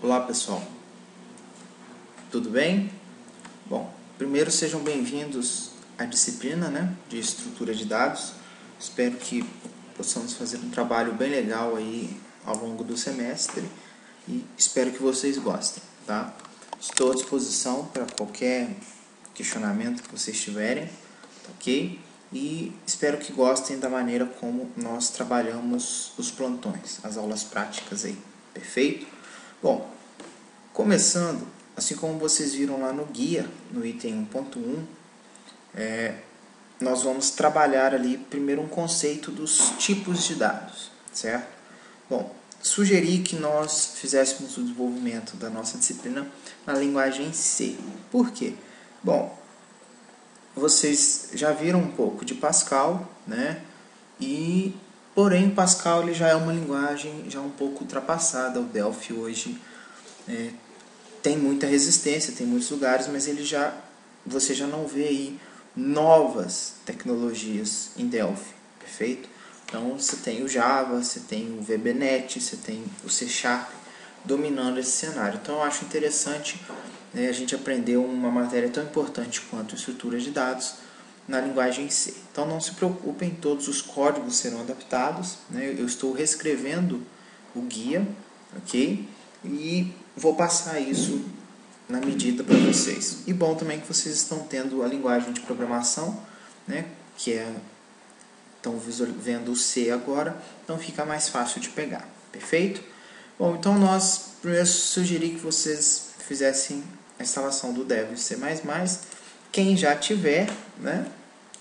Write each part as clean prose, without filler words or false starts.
Olá pessoal, tudo bem? Bom, primeiro sejam bem-vindos à disciplina de estrutura de dados. Espero que possamos fazer um trabalho bem legal aí ao longo do semestre e espero que vocês gostem, tá? Estou à disposição para qualquer questionamento que vocês tiverem, ok? E espero que gostem da maneira como nós trabalhamos os plantões, as aulas práticas aí, perfeito? Bom, começando, assim como vocês viram lá no guia, no item 1.1, nós vamos trabalhar ali primeiro um conceito dos tipos de dados, certo? Bom, sugeri que nós fizéssemos o desenvolvimento da nossa disciplina na linguagem C. Por quê? Bom, vocês já viram um pouco de Pascal, né? Porém, Pascal ele já é uma linguagem já um pouco ultrapassada. O Delphi hoje tem muita resistência, tem muitos lugares, mas você já não vê aí novas tecnologias em Delphi, perfeito? Então você tem o Java, você tem o VBNet, você tem o C# dominando esse cenário. Então eu acho interessante a gente aprender uma matéria tão importante quanto estrutura de dados na linguagem C. Então não se preocupem, todos os códigos serão adaptados, né? Eu estou reescrevendo o guia, ok? E vou passar isso na medida para vocês. E bom também que vocês estão tendo a linguagem de programação, né? Estão vendo o C agora, então fica mais fácil de pegar, perfeito? Bom, então nós primeiro sugeri que vocês fizessem a instalação do Dev C++. Quem já tiver, né?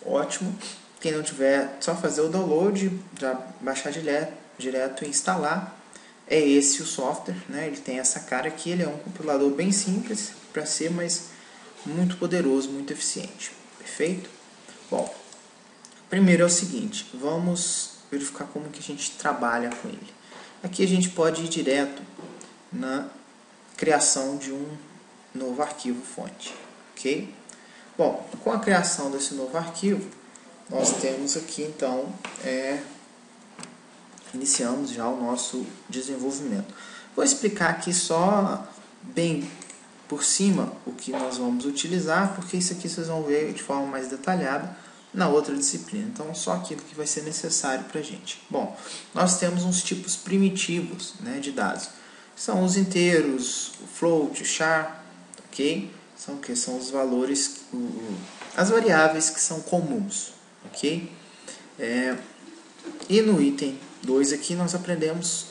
Ótimo. Quem não tiver, só fazer o download, já baixar direto e instalar. É esse o software, né? Ele tem essa cara aqui, ele é um compilador bem simples para ser, mas muito poderoso, muito eficiente. Perfeito? Bom, primeiro é o seguinte, vamos verificar como que a gente trabalha com ele. Aqui a gente pode ir direto na criação de um novo arquivo fonte, ok? Bom, com a criação desse novo arquivo, nós temos aqui então, iniciamos já o nosso desenvolvimento. Vou explicar aqui só bem por cima o que nós vamos utilizar, porque isso aqui vocês vão ver de forma mais detalhada na outra disciplina. Então, só aquilo que vai ser necessário para a gente. Bom, nós temos uns tipos primitivos de dados. São os inteiros, o float, o char, ok? São os valores, as variáveis que são comuns, ok? E no item 2 aqui nós aprendemos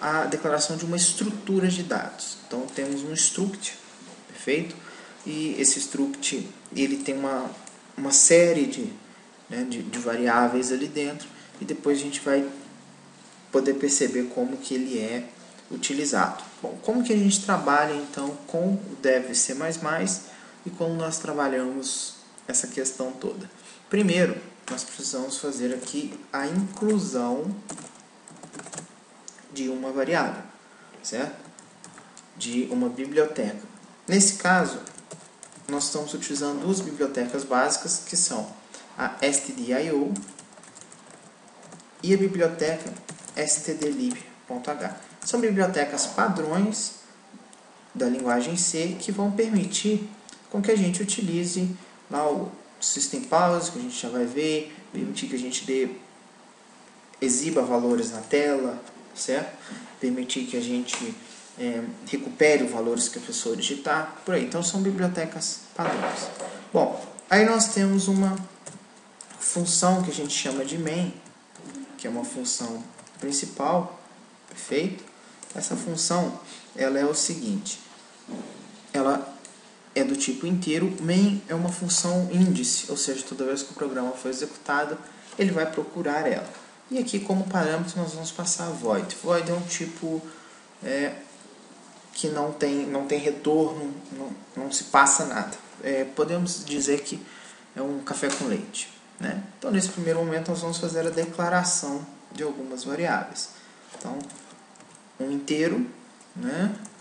a declaração de uma estrutura de dados. Então temos um struct, perfeito? E esse struct ele tem uma série de variáveis ali dentro e depois a gente vai poder perceber como que ele é utilizado. Bom, como que a gente trabalha então com o Dev C++ e como nós trabalhamos essa questão toda? Primeiro, nós precisamos fazer aqui a inclusão de uma variável, certo? De uma biblioteca. Nesse caso, nós estamos utilizando duas bibliotecas básicas, que são a stdio e a biblioteca stdlib.h. São bibliotecas padrões da linguagem C que vão permitir com que a gente utilize lá o System Pause, que a gente já vai ver, permitir que a gente exiba valores na tela, certo? Permitir que a gente recupere os valores que a pessoa digitar, por aí. Então são bibliotecas padrões. Bom, aí nós temos uma função que a gente chama de main, que é uma função principal, perfeito? Essa função, ela é o seguinte, ela é do tipo inteiro. Main é uma função índice, ou seja, toda vez que o programa for executado, ele vai procurar ela. E aqui como parâmetro nós vamos passar void. Void é um tipo que não tem retorno, não se passa nada. Podemos dizer que é um café com leite, né? Então nesse primeiro momento nós vamos fazer a declaração de algumas variáveis. Então um inteiro,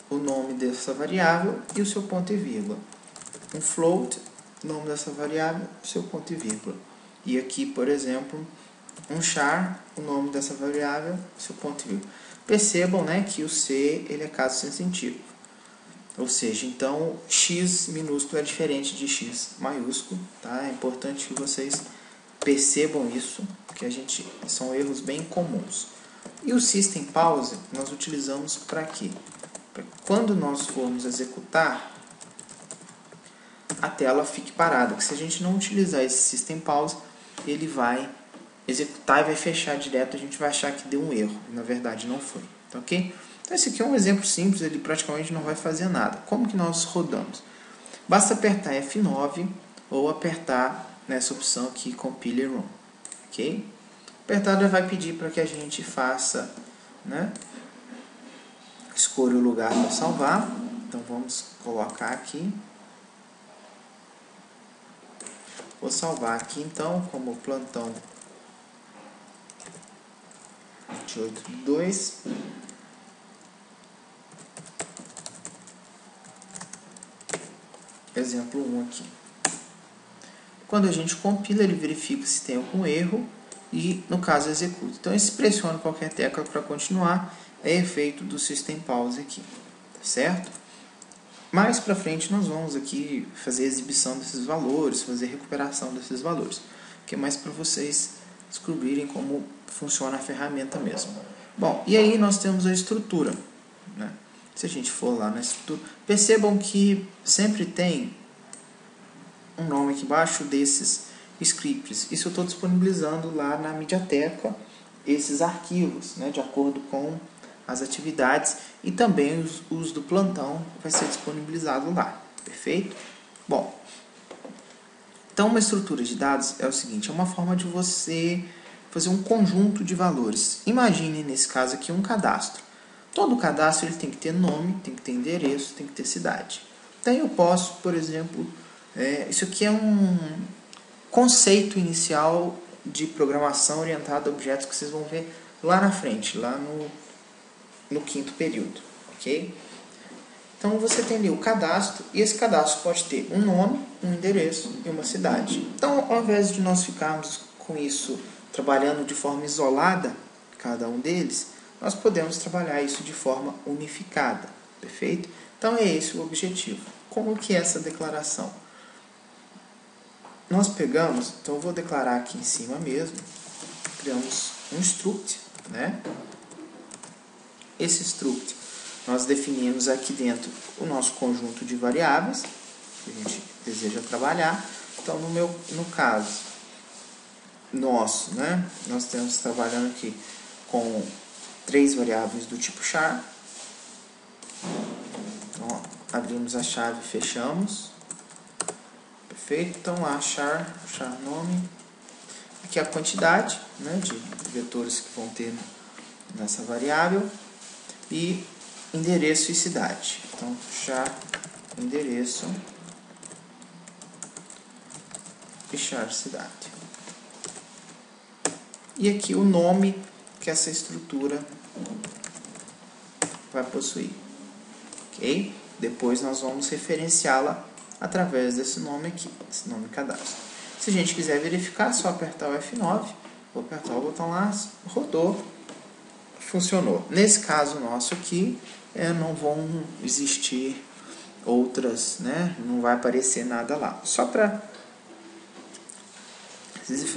o nome dessa variável e o seu ponto e vírgula. Um float, o nome dessa variável, o seu ponto e vírgula. E aqui, por exemplo, um char, o nome dessa variável, o seu ponto e vírgula. Percebam que o C ele é caso sensitivo. Ou seja, então x minúsculo é diferente de x maiúsculo, tá? É importante que vocês percebam isso, porque são erros bem comuns. E o System Pause nós utilizamos para quê? Para quando nós formos executar, a tela fique parada. Porque se a gente não utilizar esse System Pause, ele vai executar e vai fechar direto. A gente vai achar que deu um erro. Na verdade, não foi. Tá ok? Então, esse aqui é um exemplo simples. Ele praticamente não vai fazer nada. Como que nós rodamos? Basta apertar F9 ou apertar nessa opção aqui, Compile Run. Ok? Apertada vai pedir para que a gente faça, né? Escolha o lugar para salvar. Então, vamos colocar aqui. Vou salvar aqui então como plantão de 8/2. Exemplo 1 aqui. Quando a gente compila, ele verifica se tem algum erro e, no caso, executa. Então, se pressiona qualquer tecla para continuar, é efeito do System Pause aqui, tá certo? Mais para frente nós vamos aqui fazer exibição desses valores, fazer recuperação desses valores, que é mais para vocês descobrirem como funciona a ferramenta mesmo. Bom, e aí nós temos a estrutura, né? Se a gente for lá na estrutura, percebam que sempre tem um nome aqui embaixo desses scripts. Isso eu estou disponibilizando lá na Mediateca, esses arquivos, né, de acordo com as atividades, e também os do plantão vai ser disponibilizado lá, perfeito? Bom, então uma estrutura de dados é o seguinte, é uma forma de você fazer um conjunto de valores. Imagine nesse caso aqui um cadastro. Todo cadastro ele tem que ter nome, tem que ter endereço, tem que ter cidade. Então eu posso, por exemplo, isso aqui é um conceito inicial de programação orientada a objetos que vocês vão ver lá na frente, lá no quinto período, ok? Então você tem ali o cadastro, e esse cadastro pode ter um nome, um endereço e uma cidade. Então, ao invés de nós ficarmos com isso trabalhando de forma isolada, cada um deles, nós podemos trabalhar isso de forma unificada, perfeito? Então é esse o objetivo. Como que é essa declaração? Nós pegamos, então eu vou declarar aqui em cima mesmo, criamos um struct, né? Esse struct, nós definimos aqui dentro o nosso conjunto de variáveis que a gente deseja trabalhar. Então, no caso nosso, né, nós estamos trabalhando aqui com 3 variáveis do tipo char. Então, abrimos a chave e fechamos. Perfeito? Então, lá, char nome. Aqui a quantidade, né, de vetores que vão ter nessa variável. E endereço e cidade. Então, char endereço e char cidade. E aqui o nome que essa estrutura vai possuir. Ok? Depois nós vamos referenciá-la através desse nome aqui, esse nome cadastro. Se a gente quiser verificar, é só apertar o F9, vou apertar o botão lá, rodou, funcionou. Nesse caso nosso aqui, não vão existir outras, né? Não vai aparecer nada lá. Só para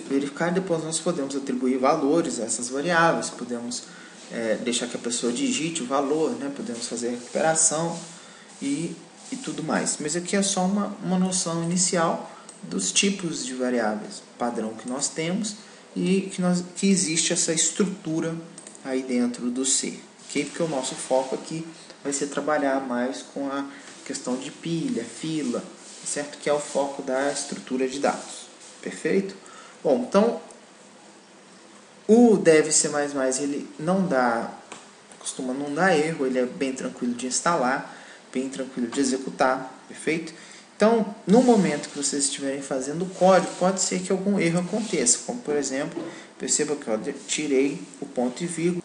verificar, depois nós podemos atribuir valores a essas variáveis, podemos deixar que a pessoa digite o valor, né? Podemos fazer a recuperação e tudo mais. Mas aqui é só uma noção inicial dos tipos de variáveis padrão que nós temos e que existe essa estrutura aí dentro do C, ok? Porque o nosso foco aqui vai ser trabalhar mais com a questão de pilha, fila, certo? Que é o foco da estrutura de dados, perfeito? Bom, então o Dev C++ ele costuma não dar erro, ele é bem tranquilo de instalar, bem tranquilo de executar, perfeito? Então, no momento que vocês estiverem fazendo o código, pode ser que algum erro aconteça, como por exemplo, perceba que eu tirei o ponto e vírgula,